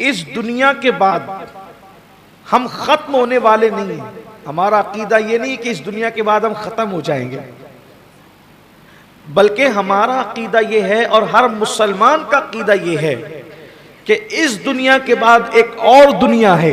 اس دنیا کے بعد ہم ختم ہونے والے نہیں ہیں. ہمارا عقیدہ یہ نہیں کہ اس دنیا کے بعد ہم ختم ہو جائیں گے، بلکہ ہمارا عقیدہ یہ ہے اور ہر مسلمان کا عقیدہ یہ ہے کہ اس دنیا کے بعد ایک اور دنیا ہے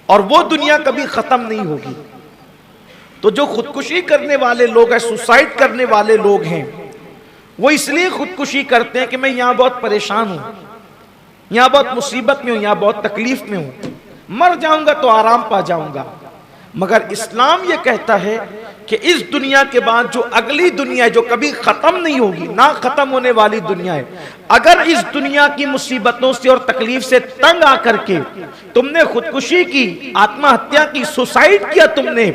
اور وہ دنیا کبھی ختم نہیں ہوگی. تو جو خودکشی کرنے والے لوگ ہیں، سوسائڈ کرنے والے لوگ ہیں، وہ اس لیے خودکشی کرتے ہیں کہ میں یہاں بہت پریشان ہوں، یہاں بہت مصیبت میں ہوں، یہاں بہت تکلیف میں ہوں، مر جاؤں گا تو آرام پا جاؤں گا. مگر اسلام یہ کہتا ہے کہ اس دنیا کے بعد جو اگلی دنیا ہے جو کبھی ختم نہیں ہوگی، نہ ختم ہونے والی دنیا ہے، اگر اس دنیا کی مصیبتوں سے اور تکلیف سے تنگ آ کر کے تم نے خودکشی کی، آتما ہتیا کی، سوسائڈ کیا تم نے،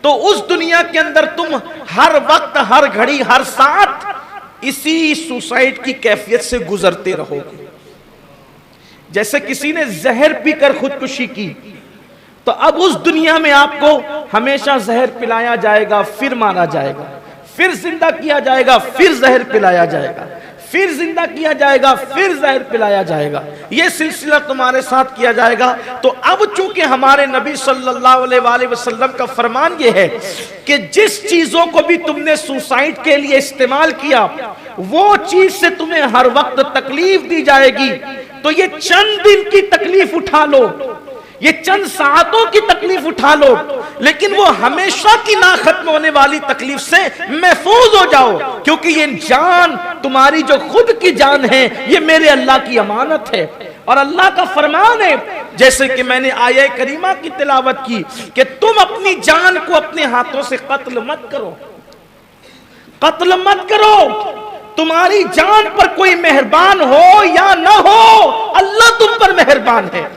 تو اس دنیا کے اندر تم ہر وقت، ہر گھڑی، ہر ساتھ اسی سوسائڈ کی کیفیت سے گزرتے رہو گے. جیسے کسی نے زہر پی کر خودکشی کی تو اب اس دنیا میں آپ کو ہمیشہ زہر پلایا جائے گا، پھر مارا جائے گا، پھر زندہ کیا جائے گا، پھر زہر پلایا جائے گا، پھر زندہ کیا جائے گا، پھر زہر پلایا جائے گا. یہ سلسلہ تمہارے ساتھ کیا جائے گا. تو اب چونکہ ہمارے نبی صلی اللہ علیہ وآلہ وسلم کا فرمان یہ ہے کہ جس چیزوں کو بھی تم نے سوسائڈ کے لیے استعمال کیا، وہ چیز سے تمہیں ہر وقت تکلیف دی جائے گی. تو یہ چند دن کی تکلیف اٹھا لو، یہ چند ساعتوں کی تکلیف اٹھا لو، لیکن وہ ہمیشہ کی نہ ختم ہونے والی تکلیف سے محفوظ ہو جاؤ، کیونکہ یہ جان تمہاری جو خود کی جان ہے یہ میرے اللہ کی امانت ہے. اور اللہ کا فرمان ہے، جیسے کہ میں نے آیہ کریمہ کی تلاوت کی، کہ تم اپنی جان کو اپنے ہاتھوں سے قتل مت کرو، قتل مت کرو. تمہاری جان پر کوئی مہربان ہو یا نہ ہو، اللہ تم پر مہربان ہے.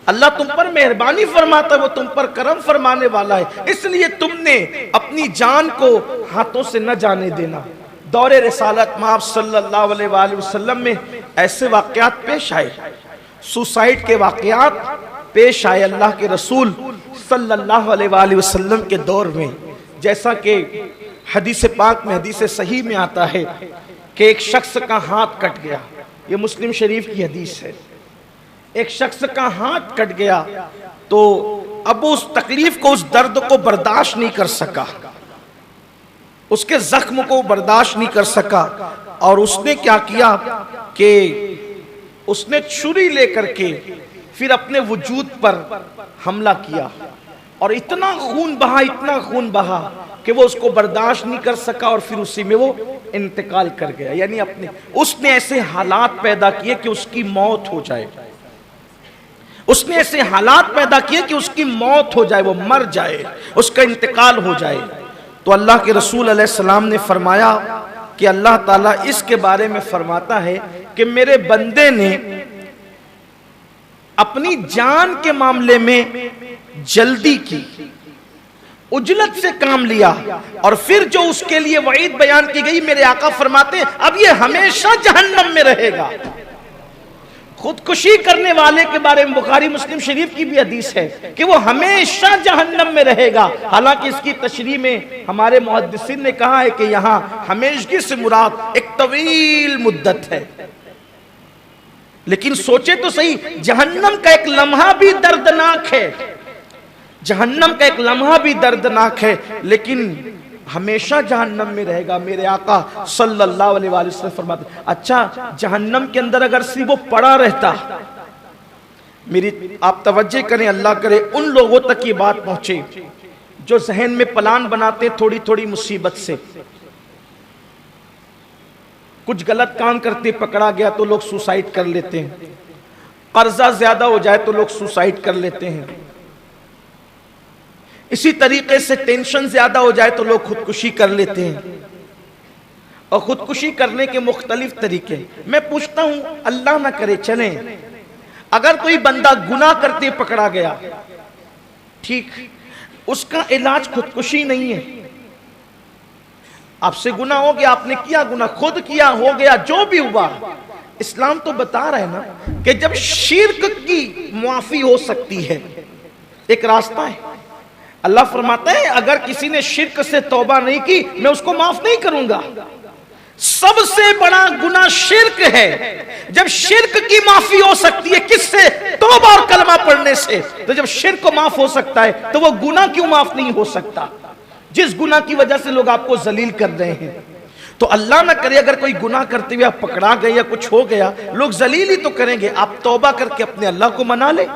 اللہ تم پر مہربانی فرماتا ہے، وہ تم پر کرم فرمانے والا ہے. اس لیے تم نے اپنی جان کو ہاتھوں سے نہ جانے دینا. دور رسالت میں آپ صلی اللہ علیہ وآلہ وسلم میں ایسے واقعات پیش آئے، سوسائڈ کے واقعات پیش آئے اللہ کے رسول صلی اللہ علیہ وآلہ وسلم کے دور میں. جیسا کہ حدیث پاک میں، حدیث صحیح میں آتا ہے کہ ایک شخص کا ہاتھ کٹ گیا. یہ مسلم شریف کی حدیث ہے. ایک شخص کا ہاتھ کٹ گیا تو اب اس تکلیف کو، اس درد کو برداشت نہیں کر سکا، اس کے زخم کو برداشت نہیں کر سکا، اور اس نے کیا کیا کہ اس نے چھری لے کر کے پھر اپنے وجود پر حملہ کیا، اور اتنا خون بہا، اتنا خون بہا کہ وہ اس کو برداشت نہیں کر سکا، اور پھر اسی میں وہ انتقال کر گیا. یعنی اس نے ایسے حالات پیدا کیے کہ اس کی موت ہو جائے، اس نے ایسے حالات پیدا کیے کہ اس کی موت ہو جائے، وہ مر جائے، اس کا انتقال ہو جائے. تو اللہ کے رسول علیہ السلام نے فرمایا کہ اللہ تعالیٰ اس کے بارے میں فرماتا ہے کہ میرے بندے نے اپنی جان کے معاملے میں جلدی کی، عجلت سے کام لیا، اور پھر جو اس کے لیے وعید بیان کی گئی، میرے آقا فرماتے ہیں اب یہ ہمیشہ جہنم میں رہے گا. خودکشی کرنے والے کے بارے میں بخاری مسلم شریف کی بھی حدیث ہے کہ وہ ہمیشہ جہنم میں رہے گا. حالانکہ اس کی تشریح میں ہمارے محدثین نے کہا ہے کہ یہاں ہمیشگی سے مراد ایک طویل مدت ہے. لیکن سوچے تو صحیح، جہنم کا ایک لمحہ بھی دردناک ہے، جہنم کا ایک لمحہ بھی دردناک ہے، لیکن ہمیشہ جہنم میں رہے گا. میرے آقا صلی اللہ علیہ وآلہ وسلم فرماتے ہیں اچھا جہنم کے اندر اگر صرف وہ پڑا رہتا، میری آپ توجہ کریں، اللہ کرے ان لوگوں تک یہ بات پہنچے جو ذہن میں پلان بناتے تھوڑی تھوڑی مصیبت سے، کچھ غلط کام کرتے پکڑا گیا تو لوگ سوسائڈ کر لیتے ہیں، قرضہ زیادہ ہو جائے تو لوگ سوسائڈ کر لیتے ہیں، اسی طریقے سے ٹینشن زیادہ ہو جائے تو لوگ خودکشی کر لیتے ہیں. اور خودکشی کرنے کے مختلف طریقے. میں پوچھتا ہوں اللہ نہ کرے چلیں اگر کوئی بندہ گناہ کرتے پکڑا گیا، ٹھیک، اس کا علاج خودکشی نہیں ہے. آپ سے گناہ ہو گیا، آپ نے کیا گناہ، خود کیا، ہو گیا، جو بھی ہوا، اسلام تو بتا رہا ہے نا کہ جب شرک کی معافی ہو سکتی ہے، ایک راستہ ہے. اللہ فرماتا ہے اگر کسی نے شرک سے توبہ نہیں کی میں اس کو معاف نہیں کروں گا. سب سے بڑا گناہ شرک ہے. جب شرک کی معافی ہو سکتی ہے کس سے؟ توبہ اور کلمہ پڑھنے سے. تو جب شرک کو معاف ہو سکتا ہے تو وہ گناہ کیوں معاف نہیں ہو سکتا؟ جس گناہ کی وجہ سے لوگ آپ کو ذلیل کر رہے ہیں. تو اللہ نہ کرے اگر کوئی گناہ کرتے ہوئے آپ پکڑا گئے یا کچھ ہو گیا، لوگ ذلیل ہی تو کریں گے. آپ توبہ کر کے اپنے اللہ کو منا لیں.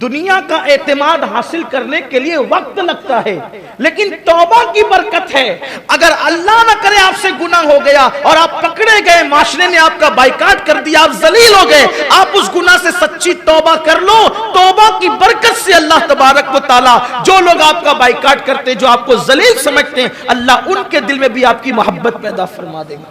دنیا کا اعتماد حاصل کرنے کے لیے وقت لگتا ہے، لیکن توبہ کی برکت ہے. اگر اللہ نہ کرے آپ سے گناہ ہو گیا اور آپ پکڑے گئے، معاشرے نے آپ کا بائیکاٹ کر دیا، آپ ذلیل ہو گئے، آپ اس گناہ سے سچی توبہ کر لو. توبہ کی برکت سے اللہ تبارک و تعالی جو لوگ آپ کا بائیکاٹ کرتے ہیں، جو آپ کو ذلیل سمجھتے ہیں، اللہ ان کے دل میں بھی آپ کی محبت پیدا فرما دے گا.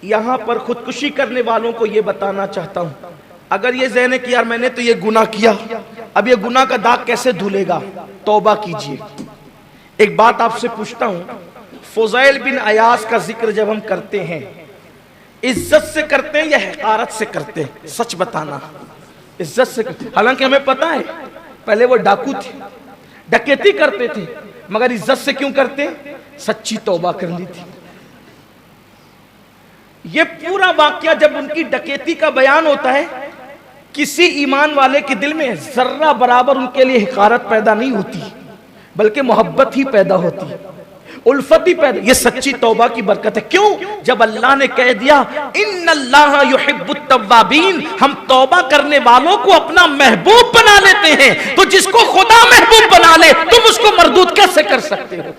یہاں پر خودکشی کرنے والوں کو یہ بتانا چاہتا ہوں، اگر یہ ذہن ہے کہ یار میں نے تو یہ گناہ کیا، اب یہ گناہ کا داغ کیسے دھلے گا؟ توبہ کیجئے. ایک بات آپ سے پوچھتا ہوں، فضیل بن عیاض کا ذکر جب ہم کرتے ہیں، عزت سے کرتے ہیں یا حقارت سے کرتے ہیں؟ سچ بتانا. عزت سے کرتے ہیں. حالانکہ ہمیں پتا ہے پہلے وہ ڈاکو تھے، ڈکیتی کرتے تھے، مگر عزت سے کیوں کرتے؟ سچی توبہ کر لی تھی. یہ پورا واقعہ جب ان کی ڈکیتی کا بیان ہوتا ہے، کسی ایمان والے کے دل میں ذرہ برابر ان کے لیے حقارت پیدا نہیں ہوتی، بلکہ محبت ہی پیدا ہوتی، الفت ہی پیدا. یہ سچی توبہ کی برکت ہے. کیوں؟ جب اللہ نے کہہ دیا ان اللہ یحب التوابین، ہم توبہ کرنے والوں کو اپنا محبوب بنا لیتے ہیں. تو جس کو خدا محبوب بنا لے تم اس کو مردود کیسے کر سکتے ہو؟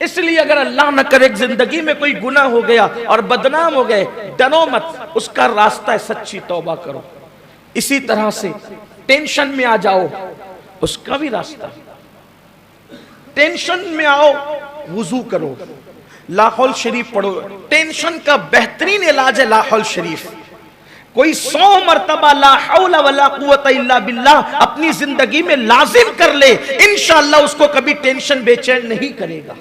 اس لیے اگر اللہ نہ کرے زندگی میں کوئی گناہ ہو گیا اور بدنام ہو گئے، ڈرو مت، اس کا راستہ ہے سچی توبہ کرو. اسی طرح سے ٹینشن میں آ جاؤ، اس کا بھی راستہ. ٹینشن میں آؤ، وضو کرو، لا حول شریف پڑھو. ٹینشن کا بہترین علاج ہے لا حول شریف. کوئی 100 مرتبہ لا حول ولا قوت الا باللہ اپنی زندگی میں لازم کر لے، انشاءاللہ اس کو کبھی ٹینشن بے چین نہیں کرے گا،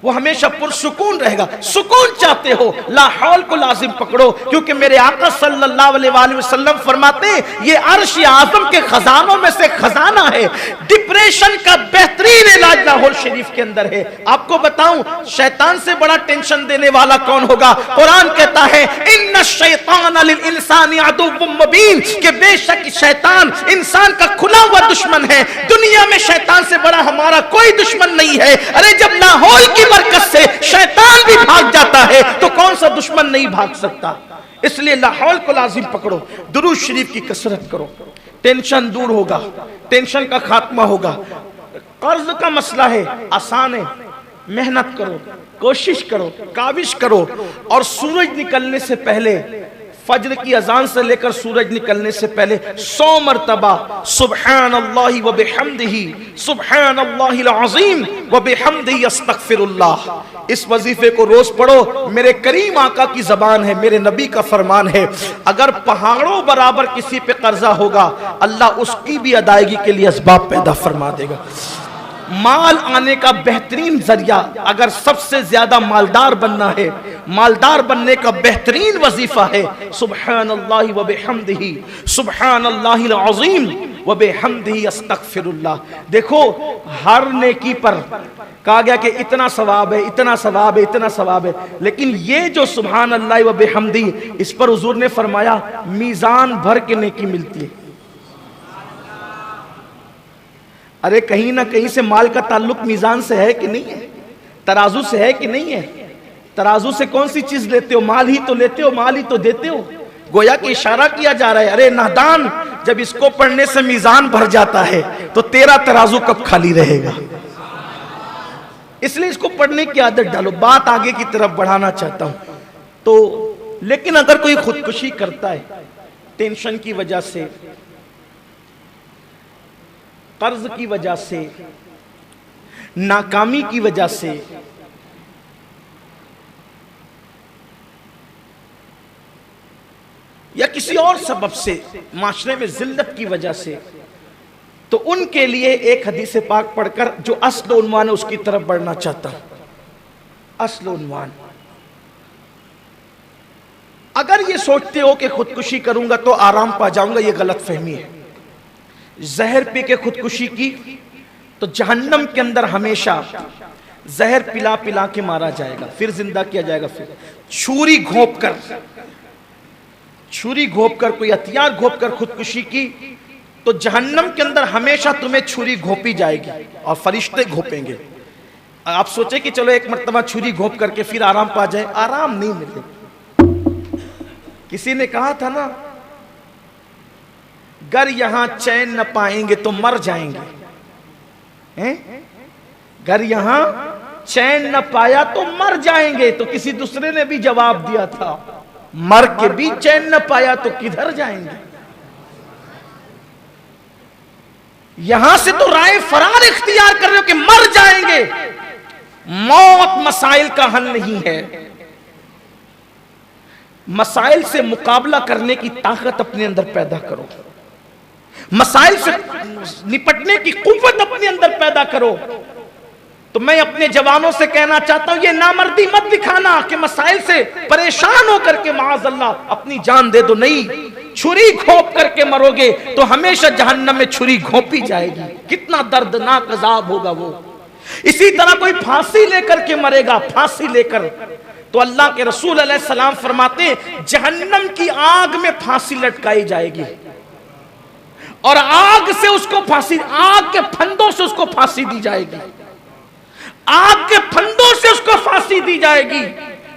وہ ہمیشہ پرسکون رہے گا. سکون چاہتے ہو، لا حول کو لازم پکڑو، کیونکہ میرے آقا صلی اللہ علیہ وآلہ وسلم فرماتے ہیں یہ عرش اعظم کے خزانوں میں سے خزانہ ہے. ڈپریشن کا بہترین علاج لا حول شریف کے اندر ہے. آپ کو بتاؤں شیطان سے بڑا ٹینشن دینے والا کون ہوگا؟ قرآن کہتا ہے ان الشیطان للانسان عدو مبین، کہ بے شک شیطان انسان کا کھلا ہوا دشمن ہے. دنیا میں شیطان سے بڑا ہمارا کوئی دشمن نہیں ہے. ارے جب لا حول کی برکت سے شیطان بھی بھاگ جاتا ہے تو کون سا دشمن نہیں بھاگ سکتا؟ اس لیے لا حول کو لازم پکڑو، درود شریف کی کثرت کرو، ٹینشن دور ہوگا، ٹینشن کا خاتمہ ہوگا. قرض کا مسئلہ ہے، آسان ہے، محنت کرو، کوشش کرو، کاوش کرو، اور سورج نکلنے سے پہلے، فجر کی اذان سے لے کر سورج نکلنے سے پہلے 100 مرتبہ سبحان اللہ وبحمدہ سبحان اللہ العظیم وبحمدہ استغفر اللہ. اس وظیفے کو روز پڑھو. میرے کریم آقا کی زبان ہے، میرے نبی کا فرمان ہے، اگر پہاڑوں برابر کسی پہ قرضہ ہوگا اللہ اس کی بھی ادائیگی کے لیے اسباب پیدا فرما دے گا. مال آنے کا بہترین ذریعہ، اگر سب سے زیادہ مالدار بننا ہے، مالدار بننے کا بہترین وظیفہ ہے سبحان اللہ وبحمدہ سبحان اللہ العظیم وبحمدہ استغفر اللہ. دیکھو ہر نیکی پر کہا گیا کہ اتنا ثواب ہے، اتنا ثواب ہے، اتنا ثواب ہے، لیکن یہ جو سبحان اللہ وبحمدہ، اس پر حضور نے فرمایا میزان بھر کے نیکی ملتی ہے. ارے کہیں نہ کہیں سے مال کا تعلق میزان سے ہے کہ نہیں ہے؟ ترازو سے ہے کہ نہیں ہے؟ ترازو سے کون سی چیز لیتے ہو؟ مال ہی تو لیتے ہو، مال ہی تو دیتے ہو. گویا کہ اشارہ کیا جا رہا ہے ارے نادان، جب اس کو پڑھنے سے میزان بھر جاتا ہے تو تیرا ترازو کب خالی رہے گا؟ اس لیے اس کو پڑھنے کی عادت ڈالو. بات آگے کی طرف بڑھانا چاہتا ہوں تو، لیکن اگر کوئی خودکشی کرتا ہے ٹینشن کی وجہ سے، قرض کی وجہ سے، ناکامی کی وجہ سے، یا کسی اور سبب سے، معاشرے میں ذلت کی وجہ سے، تو ان کے لیے ایک حدیث پاک پڑھ کر جو اصل عنوان ہے اس کی طرف بڑھنا چاہتا ہوں. اصل عنوان، اگر یہ سوچتے ہو کہ خودکشی کروں گا تو آرام پا جاؤں گا، یہ غلط فہمی ہے. زہر پی کے خودکشی کی تو جہنم کے اندر ہمیشہ زہر پلا پلا کے مارا جائے گا، پھر زندہ کیا جائے گا، پھر چھری گھونپ کر کوئی ہتھیار گھونپ کر خودکشی کی تو جہنم کے اندر ہمیشہ تمہیں چھری گھونپی جائے گی اور فرشتے گھونپیں گے۔ آپ سوچیں کہ چلو ایک مرتبہ چھری گھونپ کر کے پھر آرام پا جائے، آرام نہیں ملے۔ کسی نے کہا تھا نا، گر یہاں چین نہ پائیں گے تو مر جائیں گے، گر یہاں چین نہ پایا تو مر جائیں گے۔ تو کسی دوسرے نے بھی جواب دیا تھا، مر کے بھی چین نہ پایا تو کدھر جائیں گے؟ یہاں سے تو رائے فرار اختیار کر رہے ہو کہ مر جائیں گے۔ موت مسائل کا حل نہیں ہے، مسائل سے مقابلہ کرنے کی طاقت اپنے اندر پیدا کرو، مسائل سے نپٹنے کی قوت اپنے اندر پیدا کرو۔ تو میں اپنے جوانوں سے کہنا چاہتا ہوں، یہ نامردی مت دکھانا کہ مسائل سے پریشان ہو کر کے معاذ اللہ اپنی جان دے دو، نہیں، چھری گھونپ کر کے مرو گے تو ہمیشہ جہنم میں چھری گھونپی جائے گی، کتنا دردناک عذاب ہوگا وہ۔ اسی طرح کوئی پھانسی لے کر کے مرے گا، پھانسی لے کر، تو اللہ کے رسول علیہ السلام فرماتے ہیں جہنم کی آگ میں پھانسی لٹکائی جائے گی، اور آگ سے اس کو پھانسی، آگ کے پھندوں سے اس کو پھانسی دی جائے گی، آگ کے پھندوں سے اس کو پھانسی دی جائے گی۔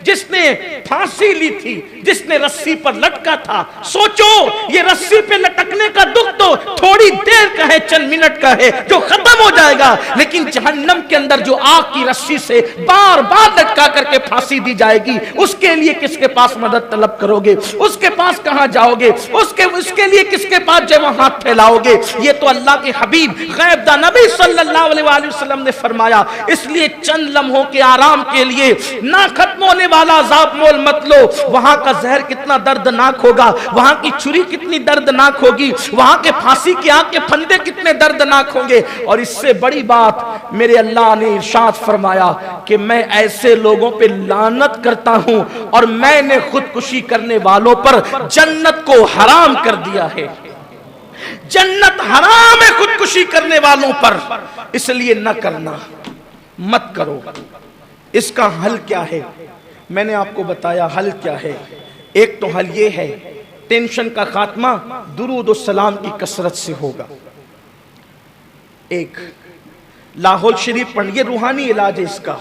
جس نے پھانسی لی تھی، جس نے رسی پر لٹکا تھا، سوچو یہ رسی پہ لٹکنے کا دکھ تو تھوڑی دیر کا ہے، چند منٹ کا ہے جو ختم ہو جائے گا، لیکن جہنم کے اندر جو آگ کی رسی سے بار بار لٹکا کر کے پھانسی دی جائے گی، اس کے لیے کس کے پاس مدد طلب کرو گے؟ اس کے پاس کہاں جاؤ گے؟ اس کے لیے کس کے پاس جو ہاتھ پھیلاؤ گے؟ یہ تو اللہ کے حبیب غیب دا نبی صلی اللہ علیہ وآلہ وسلم نے فرمایا۔ اس لیے چند لمحوں کے آرام کے لیے نہ ختم ہونے والا عذاب مول مت لو۔ وہاں کا زہر کتنا دردناک ہوگا، وہاں کی چھری کتنی دردناک ہوگی، وہاں کے پھانسی کی آگ کے پھندے کتنے دردناک ہوں گے۔ اور اس سے بڑی بات میرے اللہ نے ارشاد فرمایا کہ میں ایسے لوگوں پہ لعنت کرتا ہوں اور میں نے خودکشی کرنے والوں پر جنت کو حرام کر دیا ہے۔ جنت حرام ہے خودکشی کرنے والوں پر، اس لیے نہ کرنا، مت کرو۔ اس کا حل کیا ہے؟ میں نے آپ کو بتایا حل کیا ہے۔ ایک تو حل یہ ہے، ٹینشن کا خاتمہ درود و سلام کی کثرت سے ہوگا۔ ایک لاہور شریف پڑھ، یہ روحانی علاج ہے اس کا۔